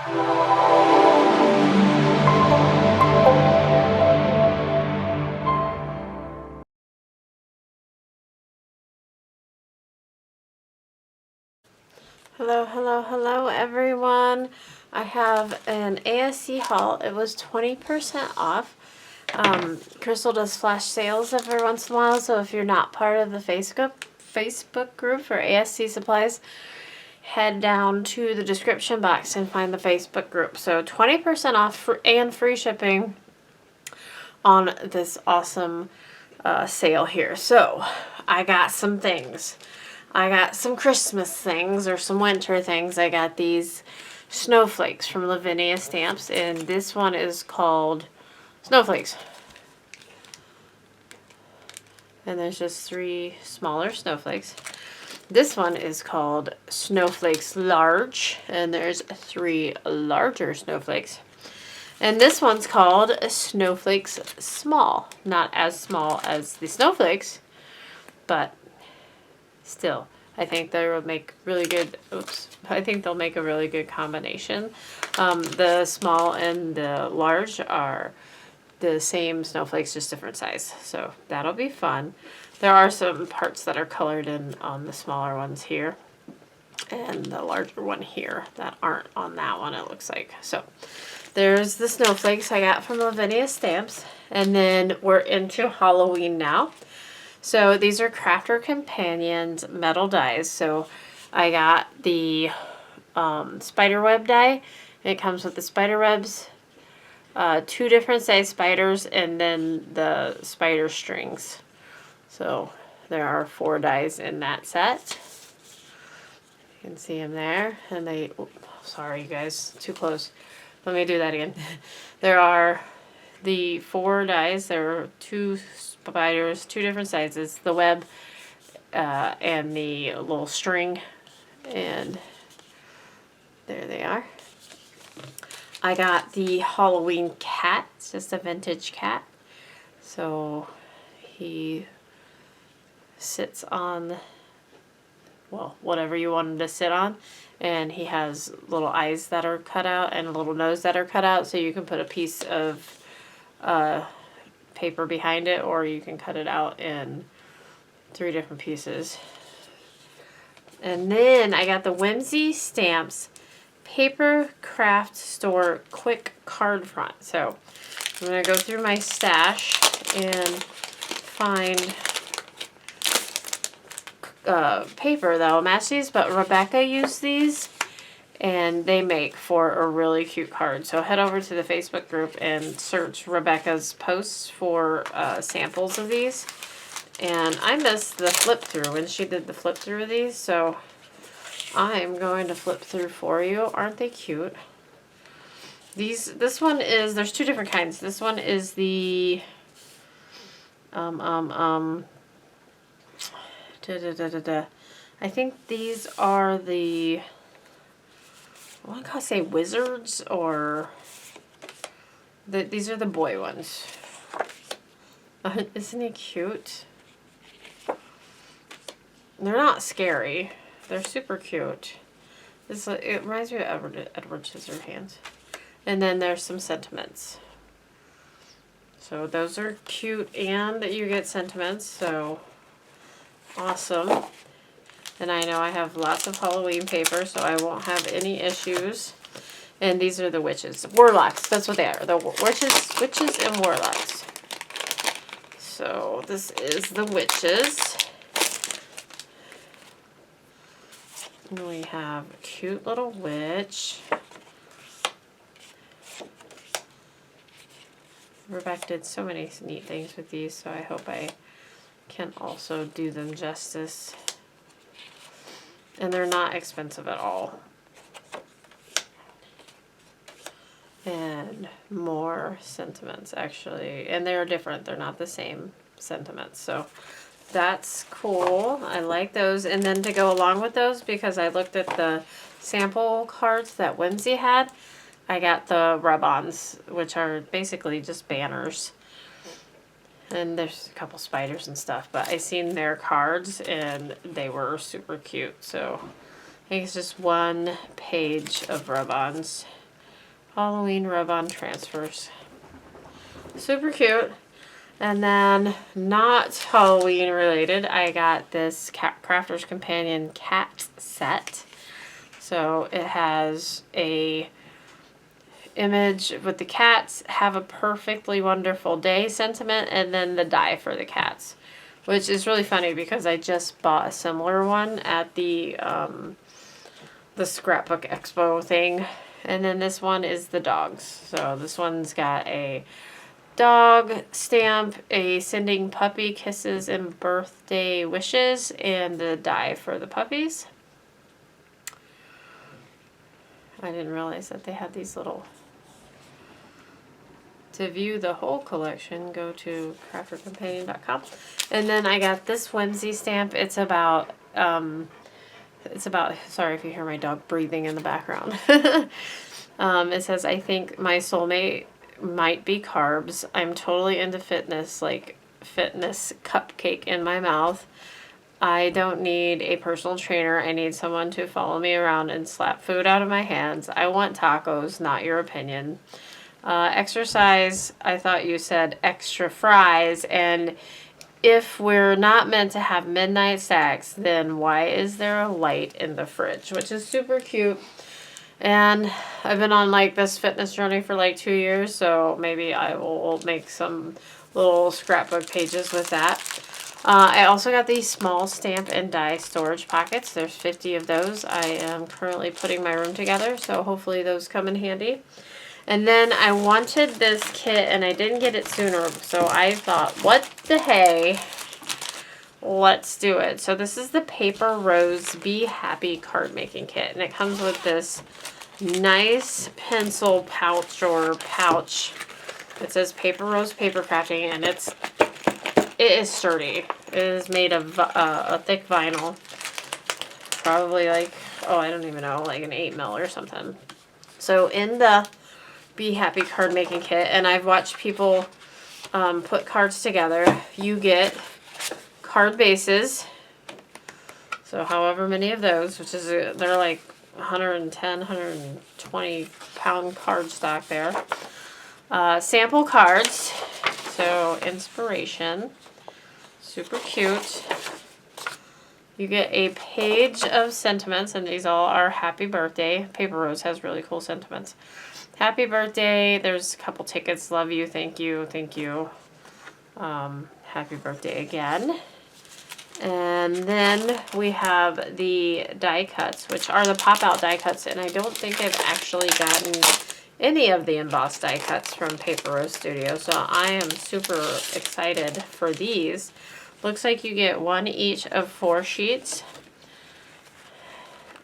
Hello, hello, hello everyone. I have an ASC haul. It was 20% off. Crystal does flash sales every once in a while, so if you're not part of the Facebook group for ASC supplies, head down to the description box and find the Facebook group. So 20% off and free shipping on this awesome sale here. So I got some things. I got some Christmas things or some winter things. I got these snowflakes from Lavinia Stamps, and this one is called Snowflakes. And there's just 3 smaller snowflakes. This one is called Snowflakes Large, and there's 3 larger snowflakes. And this one's called Snowflakes Small. Not as small as the snowflakes, but still, I think they will make really good, I think they'll make a really good combination. The small and the large are the same snowflakes, just different size. So that'll be fun. There are some parts that are colored in on the smaller ones here, and the larger one here that aren't on that one, it looks like. So there's the snowflakes I got from Lavinia Stamps. And then we're into Halloween now. So these are Crafter Companions metal dies. So I got the spiderweb die. It comes with the spider webs, 2 different size spiders, and then the spider strings. So there are 4 dies in that set. You can see them there. And they, sorry you guys, too close. Let me do that again. There are the 4 dies. There are 2 spiders, 2 different sizes, the web and the little string, and there they are. I got the Halloween cat. It's just a vintage cat. So he sits on, well, whatever you want him to sit on, and he has little eyes that are cut out and a little nose that are cut out, so you can put a piece of paper behind it, or you can cut it out in 3 different pieces. And then I got the Whimsy Stamps Paper Craft Store Quick Card Front. So I'm going to go through my stash and find paper that will match these, but Rebecca used these and they make for a really cute card. So head over to the Facebook group and search Rebecca's posts for samples of these. And I missed the flip through when she did the flip through of these, so I'm going to flip through for you. Aren't they cute? This one is, there's 2 different kinds. This one is the I think these are the, I want to say wizards, or these are the boy ones. Isn't he cute? They're not scary. They're super cute. It reminds me of Edward Scissorhands. And then there's some sentiments. So those are cute, and you get sentiments, so awesome. And I know I have lots of Halloween paper, so I won't have any issues. And these are the witches. Warlocks, that's what they are. The witches and warlocks. So this is the witches. And we have a cute little witch. Rebecca did so many neat things with these, so I hope I can also do them justice. And they're not expensive at all. And more sentiments, actually. And they're different. They're not the same sentiments. So that's cool. I like those. And then to go along with those, because I looked at the sample cards that Whimsy had, I got the rub-ons, which are basically just banners. And there's a couple spiders and stuff, but I seen their cards and they were super cute. So I think it's just 1 page of rub-ons. Halloween rub-on transfers. Super cute. And then, not Halloween related, I got this Crafter's Companion cat set. So it has a image with the cats, have a perfectly wonderful day sentiment, and then the die for the cats. Which is really funny because I just bought a similar one at the Scrapbook Expo thing. And then this one is the dogs. So this one's got a dog stamp, a sending puppy kisses and birthday wishes, and the die for the puppies. I didn't realize that they had these little... To view the whole collection, go to craftercompanion.com. And then I got this whimsy stamp. It's about, sorry if you hear my dog breathing in the background. It says, I think my soulmate might be carbs. I'm totally into fitness, like fitness cupcake in my mouth. I don't need a personal trainer. I need someone to follow me around and slap food out of my hands. I want tacos, not your opinion. Exercise, I thought you said extra fries, and if we're not meant to have midnight snacks, then why is there a light in the fridge? Which is super cute. And I've been on like this fitness journey for like 2 years, so maybe I will make some little scrapbook pages with that. I also got these small stamp and die storage pockets. There's 50 of those. I am currently putting my room together, so hopefully those come in handy. And then I wanted this kit, and I didn't get it sooner, so I thought, what the hey, let's do it. So this is the Paper Rose Be Happy card making kit, and it comes with this nice pencil pouch or pouch. It says Paper Rose Paper Crafting, and it is sturdy. It is made of a thick vinyl, probably like, oh, I don't even know, like an 8mm or something. So in the Be Happy card making kit, and I've watched people put cards together. You get card bases, so however many of those, which is they're like 110, 120 pound card stock there. Sample cards, so inspiration, super cute. You get a page of sentiments, and these all are happy birthday. Paper Rose has really cool sentiments. Happy birthday. There's a couple tickets. Love you. Thank you. Thank you. Happy birthday again. And then we have the die cuts, which are the pop-out die cuts. And I don't think I've actually gotten any of the embossed die cuts from Paper Rose Studio. So I am super excited for these. Looks like you get one each of 4 sheets.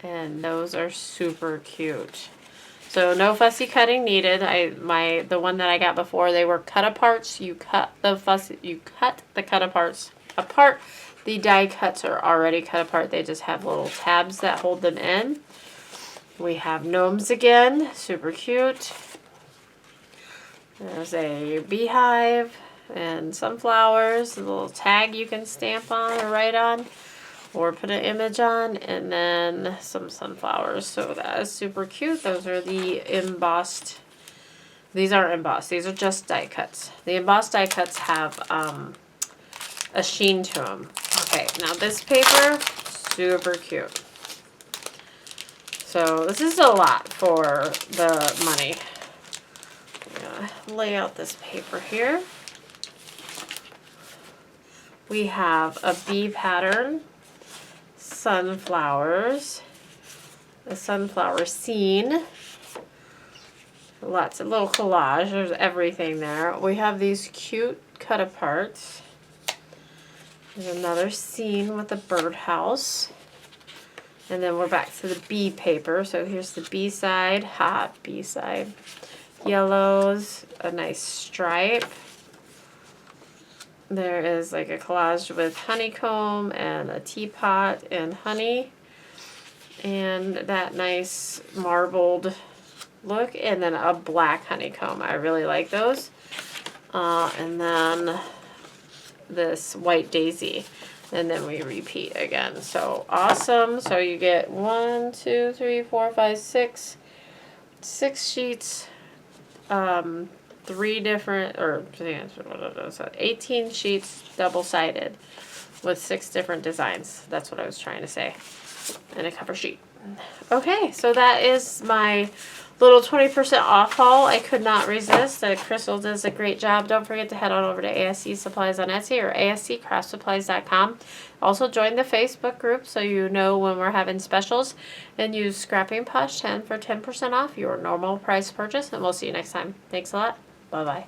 And those are super cute. So no fussy cutting needed. The one that I got before, they were cut aparts. You cut the cut aparts apart. The die cuts are already cut apart. They just have little tabs that hold them in. We have gnomes again, super cute. There's a beehive and sunflowers, a little tag you can stamp on or write on, or put an image on, and then some sunflowers. So that is super cute. Those are the embossed. These aren't embossed. These are just die cuts. The embossed die cuts have a sheen to them. Okay, now this paper, super cute. So this is a lot for the money. I'm gonna lay out this paper here. We have a bee pattern, sunflowers, a sunflower scene, lots of little collage. There's everything there. We have these cute cut aparts. There's another scene with a birdhouse. And then we're back to the bee paper. So here's the bee side, bee side. Yellows, a nice stripe. There is like a collage with honeycomb and a teapot and honey. And that nice marbled look. And then a black honeycomb. I really like those. And then this white daisy. And then we repeat again. So awesome. So you get 1, 2, 3, 4, 5, 6 sheets 3 different, or 18 sheets double-sided with 6 different designs. That's what I was trying to say. And a cover sheet. Okay, so that is my little 20% off haul. I could not resist. Crystal does a great job. Don't forget to head on over to ASC Supplies on Etsy or asccraftsupplies.com. Also join the Facebook group so you know when we're having specials. And use Scrapping Posh 10 for 10% off your normal price purchase. And we'll see you next time. Thanks a lot. Bye-bye.